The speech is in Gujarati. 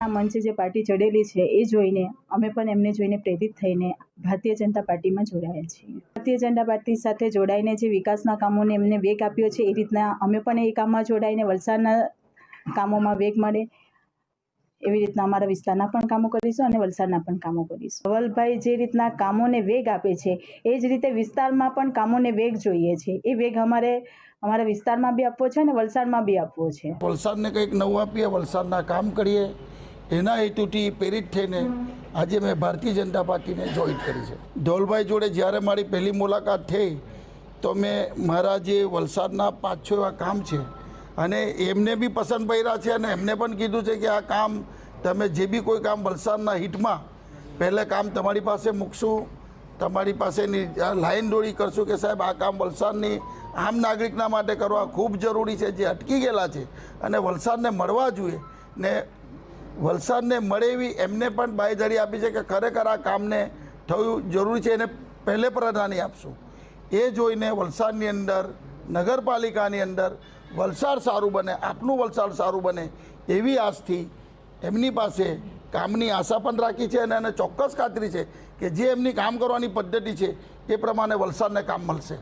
આ મંચે જે પાર્ટી ચડેલી છે એ જોઈને અમે પણ એમને જોઈને પ્રેરિત થઈને ભારતીય જનતા પાર્ટીમાં જોડાયા છીએ। ભારતીય જનતા પાર્ટી સાથે જોડાઈને જે વિકાસના કામોને એમને વેગ આપ્યો છે એ રીતના અમે પણ એ કામમાં જોડાઈને વલસાડના કામોમાં વેગ મળે એવી રીતના અમારા વિસ્તારના પણ કામો કરીશું અને વલસાડના પણ કામો કરીશું। ધવલભાઈ જે રીતના કામોને વેગ આપે છે એ જ રીતે વિસ્તારમાં પણ કામોને વેગ જોઈએ છે। એ વેગ અમારા વિસ્તારમાં બી આપવો છે અને વલસાડમાં બી આપવો છે। વલસાડને કંઈક નવું આપીએ, વલસાડના કામ કરીએ, એના હેતુથી પ્રેરિત થઈને આજે મેં ભારતીય જનતા પાર્ટીને જોઈન કરી છે। ધવલભાઈ જોડે જ્યારે મારી પહેલી મુલાકાત થઈ તો મેં મારા જે વલસાડના 5-6 એવા કામ છે અને એમને બી પસંદ પડ્યા છે અને એમને પણ કીધું છે કે આ કામ તમે જે બી કોઈ કામ વલસાડના હિટમાં પહેલે કામ તમારી પાસે મૂકશું, તમારી પાસેની લાઈન દોડી કરશું કે સાહેબ આ કામ વલસાડની આમ નાગરિકના માટે કરવા ખૂબ જરૂરી છે, જે અટકી ગયેલા છે અને વલસાડને મળવા જોઈએ ને વલસાડને મળે એવી એમને પણ બાંયધરી આપી છે કે ખરેખર આ કામને થયું જરૂરી છે એને પહેલે પ્રાધાન્ય આપશું। એ જોઈને વલસાડની અંદર નગરપાલિકાની અંદર વલસાડ સારું બને, આપનું વલસાડ સારું બને એવી આજથી એમની પાસે કામની આશા પણ રાખી છે અને એને ચોક્કસ ખાતરી છે કે જે એમની કામ કરવાની પદ્ધતિ છે એ પ્રમાણે વલસાડને કામ મળશે।